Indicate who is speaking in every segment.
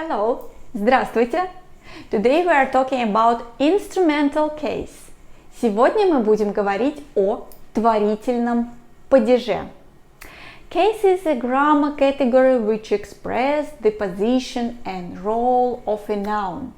Speaker 1: Hello, здравствуйте! Today we are talking about instrumental case. Сегодня мы будем говорить о творительном падеже. Case is a grammar category which expresses the position and role of a noun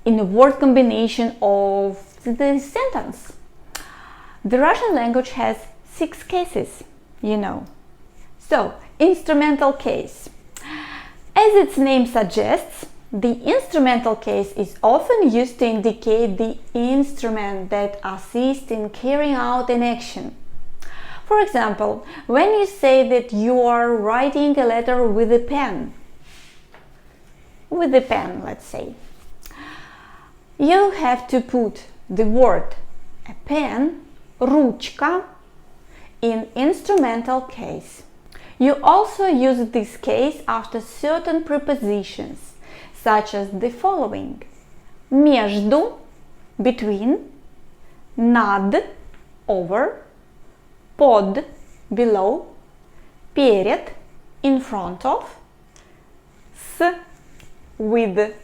Speaker 1: in a word combination of the sentence. The Russian language has 6 cases, you know. So, instrumental case. As its name suggests, the instrumental case is often used to indicate the instrument that assists in carrying out an action. For example, when you say that you are writing a letter with a pen, let's say, you have to put the word a pen, ручка, in instrumental case. You also use this case after certain prepositions, such as the following: между, between, над, over, под, below, перед, in front of, с, with.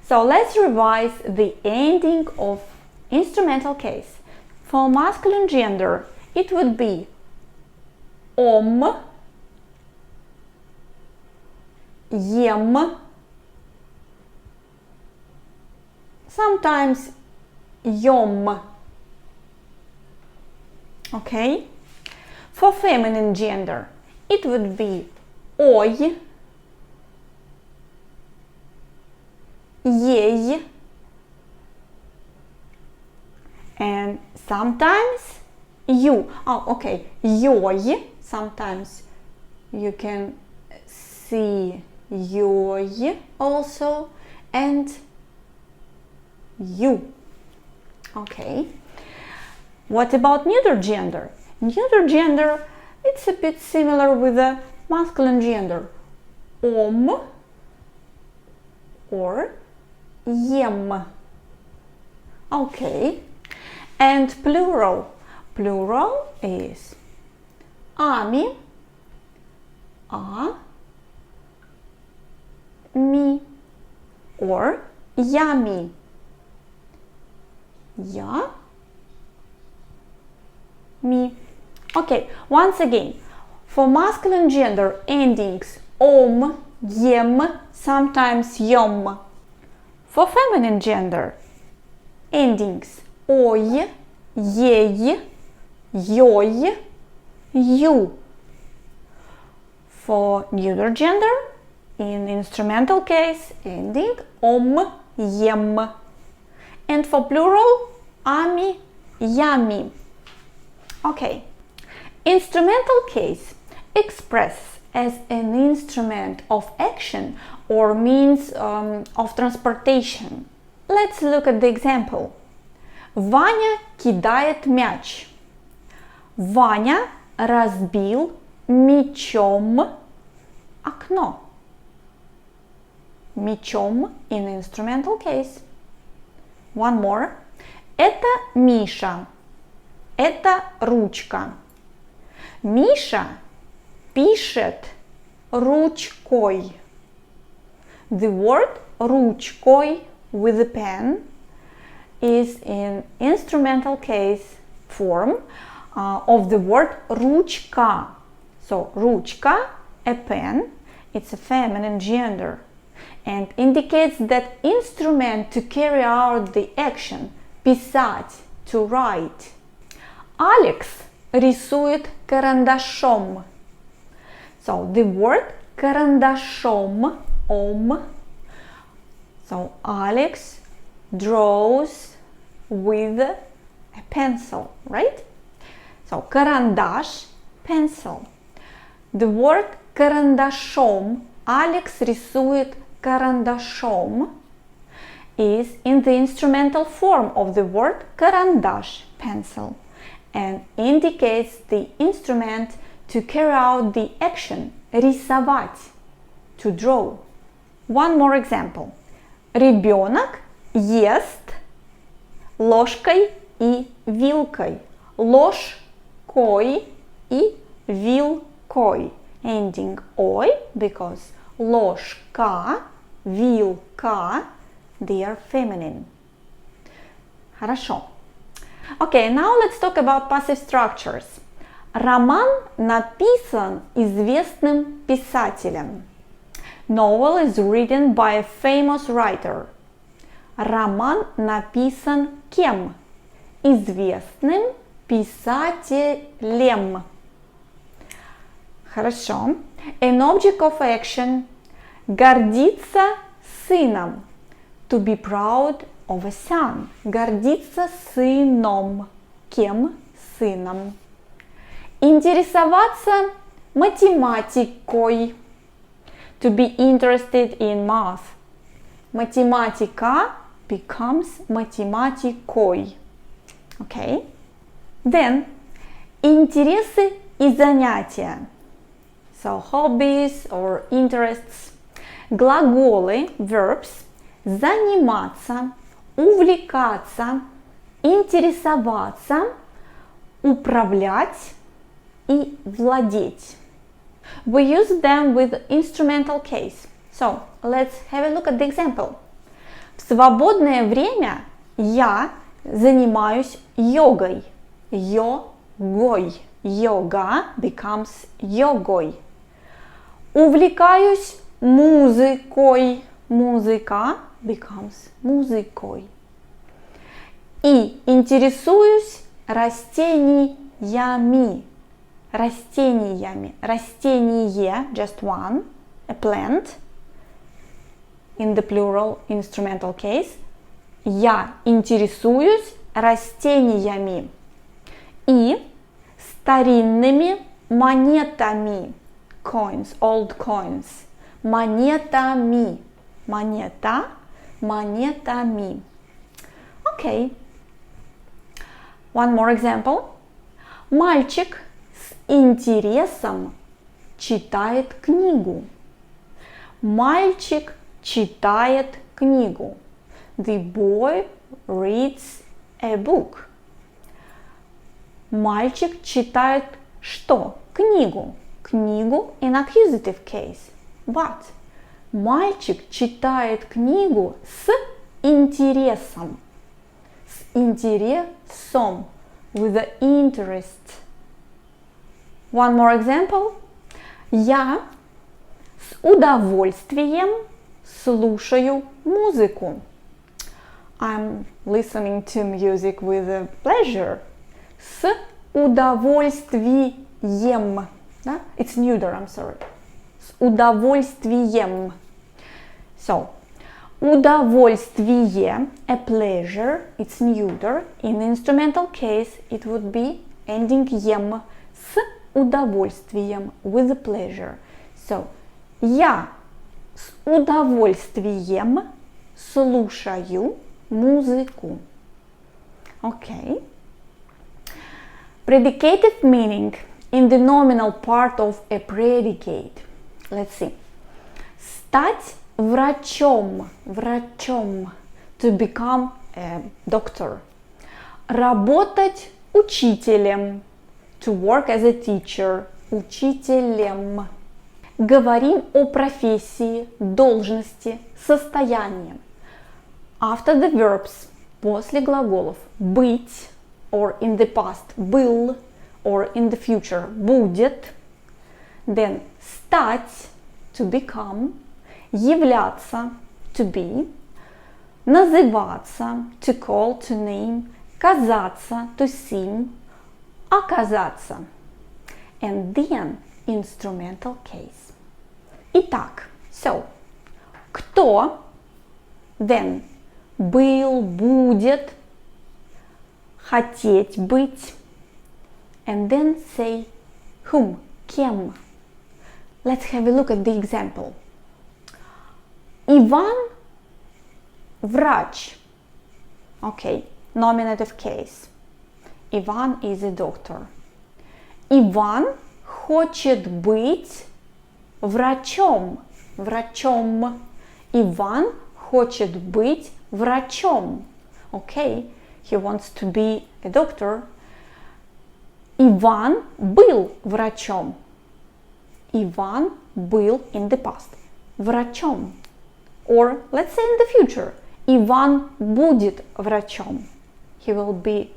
Speaker 1: So let's revise the ending of instrumental case. For masculine gender, it would be ом, ем, sometimes йом. Okay? For feminine gender, it would be ой, ей, and sometimes you. Oh, okay. Йой. Sometimes you can see йой also, and you. Okay. What about neuter gender? Neuter gender, it's a bit similar with the masculine gender. Ом or ем. Okay. And plural. Plural is ами, а, ми, or ями, я, ми. Okay, once again, for masculine gender, endings ом, ем, sometimes йом. For feminine gender, endings ой, ей, йой, you. For neuter gender, in instrumental case, ending ом, ем. And for plural, ами, ями. Okay. Instrumental case expresses as an instrument of action or means of transportation. Let's look at the example. Ваня кидает мяч. Ваня разбил мячом окно. Мячом in instrumental case. One more. Это Миша. Это ручка. Миша пишет ручкой. The word ручкой with a pen is in instrumental case form of the word ручка. So ручка, a pen, it's a feminine gender and indicates that instrument to carry out the action, писать, to write. Алекс рисует карандашом. So the word карандашом, ом. So Alex draws with a pencil, right? So карандаш, pencil. The word карандашом, Алекс рисует карандашом, is in the instrumental form of the word карандаш, pencil, and indicates the instrument to carry out the action, рисовать, to draw. One more example. Ребенок ест ложкой и вилкой. Ложкой и вилкой. Ending ой, because ложка, вилка, they are feminine. Хорошо. Okay, now let's talk about passive structures. Роман написан известным писателем. Novel is written by a famous writer. Роман написан кем? Известным писателем. Хорошо. An object of action. Гордиться сыном. To be proud of a son. Гордиться сыном. Кем? Сыном. Интересоваться математикой. To be interested in math. Математика becomes математикой. Okay. Then, интересы и занятия. So, hobbies or interests. Глаголы, verbs. Заниматься, увлекаться, интересоваться, управлять и владеть. We use them with instrumental case. So, let's have a look at the example. В свободное время я занимаюсь йогой. Йогой. Йога becomes йогой. Увлекаюсь музыкой. Музыка becomes музыкой. И интересуюсь растениями. Растениями. Растение, just one, a plant. In the plural instrumental case. Я интересуюсь растениями. И старинными монетами. Coins, old coins. Монетами. Монета, монетами. Okay. One more example. Мальчик с интересом читает книгу. Мальчик читает книгу. The boy reads a book. Мальчик читает что? Книгу. Книгу in accusative case. But мальчик читает книгу с интересом. С интересом. With the interest. One more example. Я с удовольствием слушаю музыку. I'm listening to music with a pleasure. С удовольствием. Да? It's neuter, I'm sorry. С удовольствием. So, удовольствие, a pleasure, it's neuter. In the instrumental case, it would be ending ем. С удовольствием, with a pleasure. So, я с удовольствием слушаю музыку. Okay. Predicative meaning in the nominal part of a predicate. Let's see. Стать врачом. Врачом. To become a doctor. Работать учителем. To work as a teacher. Учителем. Говорим о профессии, должности, состоянии. After the verbs. После глаголов. Быть. Or in the past. Был. Or in the future. Будет. Then стать. To become. Являться. To be. Называться. To call, to name. Казаться. To seem. Оказаться. And then instrumental case. Итак, so. Кто. Then. Был, будет. Хотеть быть. And then say whom. Кем. Let's have a look at the example. Иван врач. Okay, nominative case. Иван is a doctor. Иван хочет быть врачом. Врачом. Иван хочет быть врачом. Okay, he wants to be a doctor. Иван был врачом. Иван был in the past. врачом. Or let's say in the future, Иван будет врачом. He will be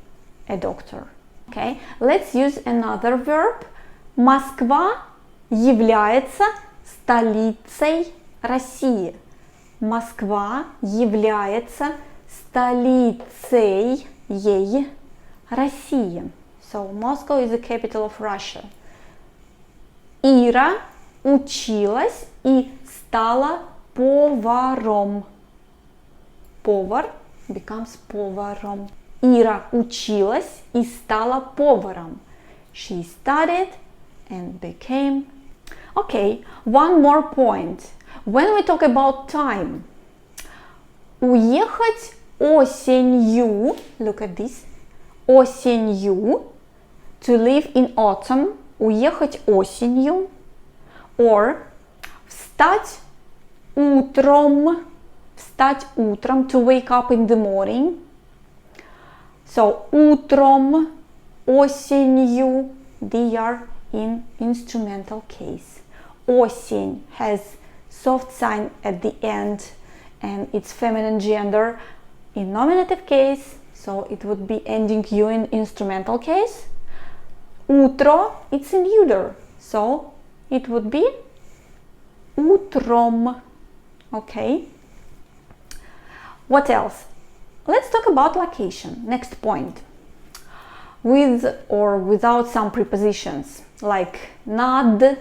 Speaker 1: a doctor. Okay, let's use another verb. Москва является столицей России. Москва является столицей России. So Moscow is the capital of Russia. Ира училась и стала поваром. Повар becomes поваром. Ира училась и стала поваром. She studied and became. Okay, one more point. When we talk about time, уехать осенью, look at this, осенью, to leave in autumn, уехать осенью, or встать утром, to wake up in the morning. So, утром, осенью, they are in instrumental case. Осень has soft sign at the end and it's feminine gender in nominative case, so it would be ending u in instrumental case. Утро, it's in neuter, so it would be утром. Okay. What else? Let's talk about location. Next point. With or without some prepositions like над,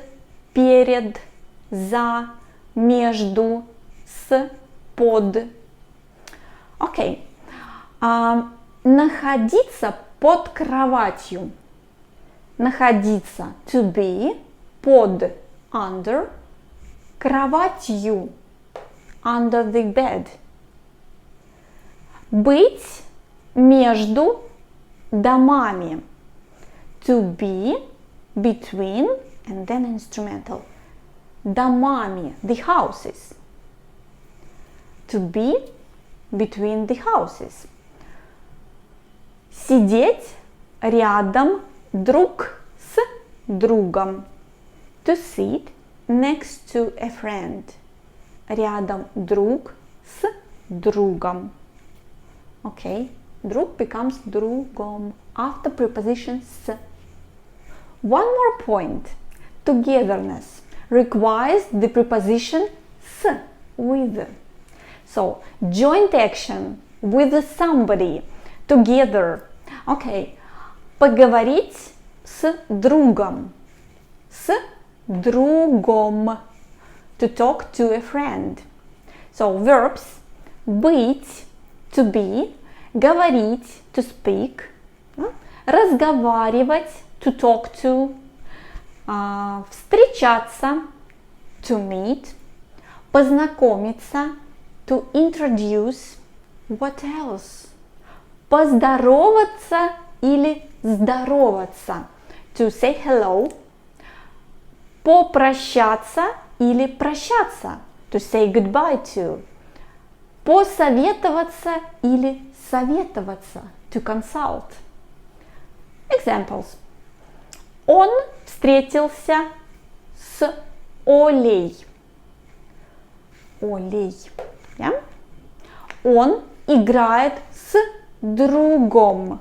Speaker 1: перед, за, между, с, под. Okay. Находиться под кроватью. Находиться, to be, под, under, кроватью, under the bed. Быть между домами, to be, between, and then instrumental. Домами, the houses. To be between the houses. Сидеть рядом друг с другом. To sit next to a friend. Рядом друг с другом. Okay, друг becomes другом after preposition с. One more point. Togetherness requires the preposition с, with. So, joint action with somebody, together. Okay, поговорить с другом. С другом. To talk to a friend. So, verbs быть, to be, говорить, to speak, разговаривать, to talk to, встречаться, to meet, познакомиться, to introduce. What else? Поздороваться или здороваться, to say hello, попрощаться или прощаться, to say goodbye to, посоветоваться или советоваться, to consult. Examples. Он встретился с Олей. Олей. Yeah? Он играет с другом.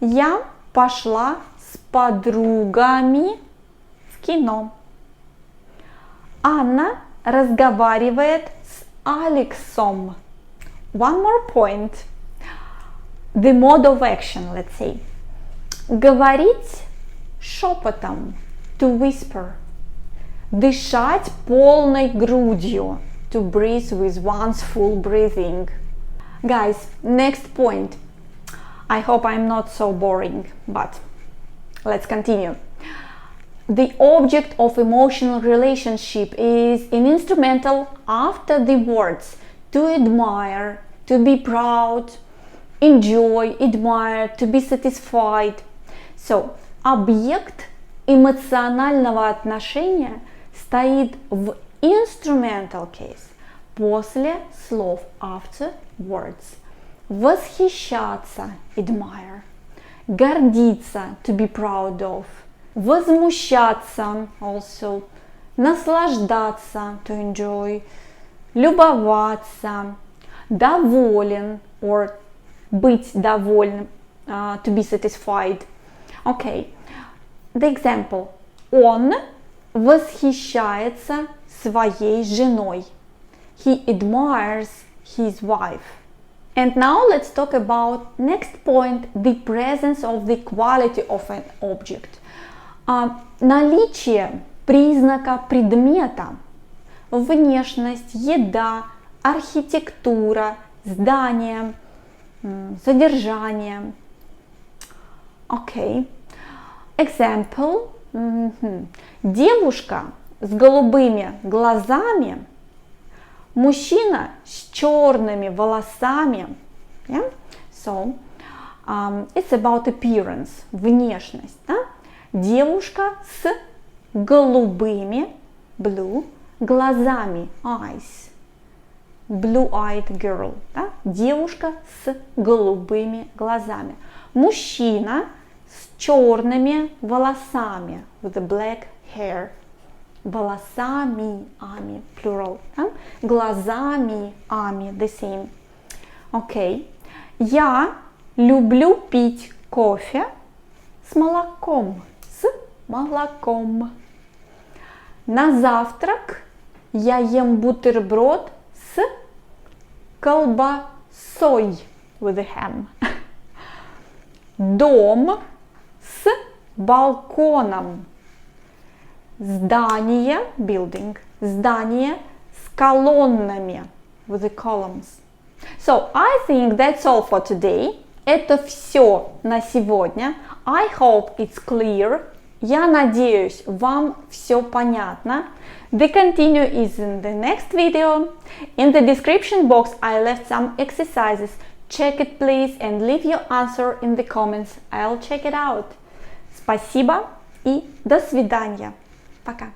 Speaker 1: Я пошла с подругами в кино. Анна разговаривает с Алексом. One more point. The mode of action, let's say. Говорить шепотом, to whisper. Дышать полной грудью, to breathe with one's full breathing. Guys, next point. I hope I'm not so boring, but let's continue. The object of emotional relationship is in instrumental after the words to admire, to be proud, enjoy, admire, to be satisfied. So, объект эмоционального отношения стоит в instrumental case после слов after words. Восхищаться, admire. Гордиться, to be proud of. Возмущаться, also наслаждаться, to enjoy, любоваться, доволен, or быть довольным, to be satisfied. Okay, the example. Он восхищается своей женой. He admires his wife. And now let's talk about next point, the presence of the quality of an object. Наличие признака предмета, внешность, еда, архитектура, здание, содержание. Okay. Example. Девушка с голубыми глазами, мужчина с черными волосами. Yeah? So, it's about appearance, внешность. Да? Девушка с голубыми, blue, глазами, eyes. Blue-eyed girl. Да? Девушка с голубыми глазами. Мужчина с черными волосами, with the black hair. Волосами, ами, plural. Да? Глазами, ами, the same. Окей. Я люблю пить кофе с молоком. С молоком. На завтрак я ем бутерброд с колбасой, with the ham. Дом с балконом. Здание, building, здание с колоннами, with the columns. So, I think that's all for today. Это все на сегодня. I hope it's clear. Я надеюсь, вам все понятно. The continue is in the next video. In the description box I left some exercises. Check it please and leave your answer in the comments. I'll check it out. Спасибо и до свидания. Пока.